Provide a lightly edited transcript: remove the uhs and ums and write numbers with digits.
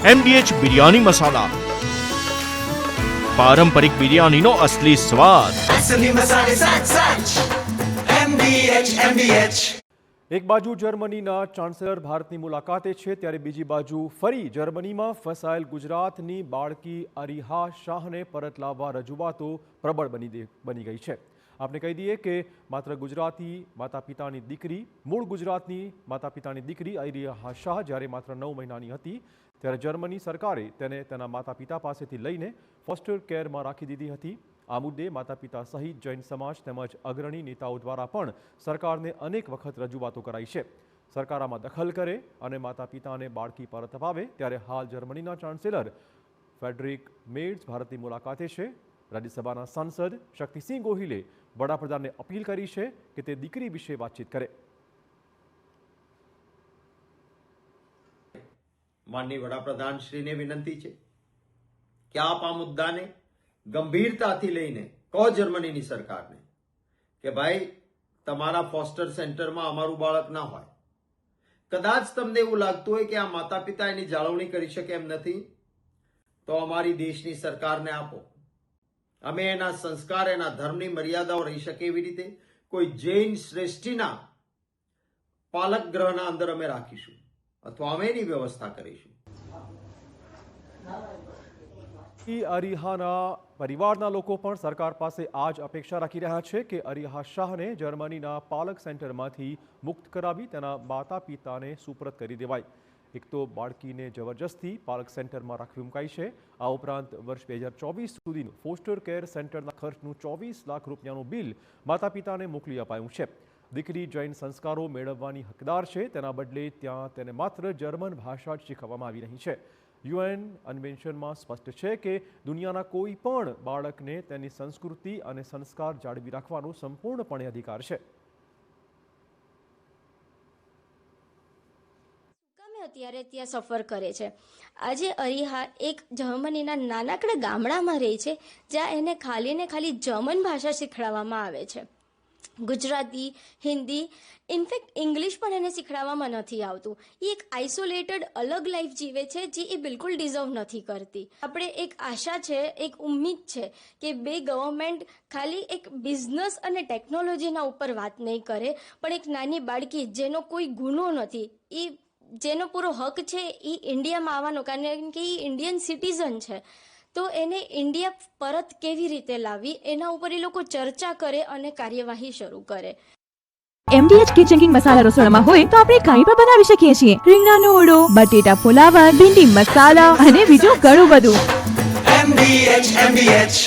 MDH biryani મસાલા, પારંપરિક બિરયાનીનો અસલી સ્વાદ. असली मसाले साच साच MDH. એક બાજુ જર્મનીના ચાન્સેલર ભારતની મુલાકાતે છે, ત્યારે બીજી બાજુ ફરી જર્મનીમાં ફસાયેલ ગુજરાતની બાળકી અરીહા શાહને પરત લાવવા રજૂઆતો પ્રબળ બની ગઈ છે. આપને કહી દઈએ કે માત્ર ગુજરાતી માતા પિતાની દીકરી, મૂળ ગુજરાતની માતા પિતાની દીકરી અરીહા શાહ જ્યારે માત્ર 9 મહિનાની હતી ત્યારે જર્મની સરકારે તેને તેના માતા પિતા પાસેથી લઈને ફોસ્ટર કેરમાં રાખી દીધી હતી. આ મુદ્દે માતા પિતા સહિત જૈન સમાજ તેમજ અગ્રણી નેતાઓ દ્વારા પણ સરકારને અનેક વખત રજૂઆતો કરાઈ છે. સરકાર આમાં દખલ કરે અને માતા પિતાને બાળકી પરત અપાવે. ત્યારે હાલ જર્મનીના ચાન્સેલર ફ્રેડરિક મેર્ઝ ભારતની મુલાકાતે છે. રાજ્યસભાના સાંસદ શક્તિસિંહ ગોહિલે વડાપ્રધાનને અપીલ કરી છે કે તે દીકરી વિશે વાતચીત કરે. માનનીય વડાપ્રધાન શ્રીને વિનંતી છે કે આપ આ મુદ્દાને ગંભીરતાથી લઈને કહો જર્મનીની સરકારને કે ભાઈ તમારા ફોસ્ટર સેન્ટરમાં અમારું બાળક ના હોય. કદાચ તમને એવું લાગતું હોય કે આ માતા પિતા એની જાળવણી કરી શકે એમ નથી, તો અમારી દેશની સરકારને આપો. અમે એના સંસ્કાર, એના ધર્મની મર્યાદાઓ રહી શકે એવી રીતે કોઈ જૈન શ્રેષ્ઠીના પાલક ગ્રહના અંદર અમે રાખીશું અથવા અમે એની વ્યવસ્થા કરીશું. અરીહાના પરિવારના લોકો પણ સરકાર પાસે આ જ અપેક્ષા રાખી રહ્યા છે કે અરીહા શાહને જર્મનીના પાલક સેન્ટરમાંથી મુક્ત કરાવી તેના માતા પિતાને સુપરત કરી દેવાય. એક તો બાળકીને જબરજસ્તી પાલક સેન્ટરમાં રાખવી મુકાઈ છે. આ ઉપરાંત વર્ષ 2024 સુધીનું ફોસ્ટર કેર સેન્ટરના ખર્ચનું 24 લાખ રૂપિયાનું બિલ માતા પિતાને મોકલી અપાયું છે. દીકરી જૈન સંસ્કારો મેળવવાની હકદાર છે, તેના બદલે ત્યાં તેને માત્ર જર્મન ભાષા જ શીખવવામાં આવી રહી છે. UN કન્વેન્શનમાં સ્પષ્ટ છે કે દુનિયાના કોઈ પણ બાળકને તેની સંસ્કૃતિ અને સંસ્કાર જાળવી રાખવાનો સંપૂર્ણપણે અધિકાર છે. અત્યારે ત્યાં સફર કરે છે. આજે અરીહા એક જર્મનીના નાનકડા ગામડામાં રહે છે, જ્યાં એને ખાલી જર્મન ભાષા શીખવાડવામાં આવે છે. ગુજરાતી, હિન્દી, ઇનફેક્ટ ઇંગ્લિશ પણ એને શીખવાડવામાં નથી આવતું. એ એક આઇસોલેટેડ અલગ લાઈફ જીવે છે, જે એ બિલકુલ ડિઝર્વ નથી કરતી. આપણે એક આશા છે, એક ઉમ્મીદ છે કે બે ગવર્મેન્ટ ખાલી એક બિઝનેસ અને ટેકનોલોજીના ઉપર વાત નહીં કરે, પણ એક નાની બાળકી જેનો કોઈ ગુનો નથી, એ જેનો પૂરો હક છે એ ઇન્ડિયામાં આવવાનો, કારણ કે એ ઇન્ડિયન સિટીઝન છે, તો એને ઇન્ડિયા પરત કેવી રીતે લાવવી એના ઉપર એ લોકો ચર્ચા કરે અને કાર્યવાહી શરૂ કરે. MDH કિચન કિંગ મસાલા રસોડામાં હોય તો આપણે કંઈ પણ બનાવી શકીએ છીએ. રીંગણાનો ઓળો, બટેટા ફુલાવર, ભીંડી મસાલા અને બીજું ઘણું બધું. MDH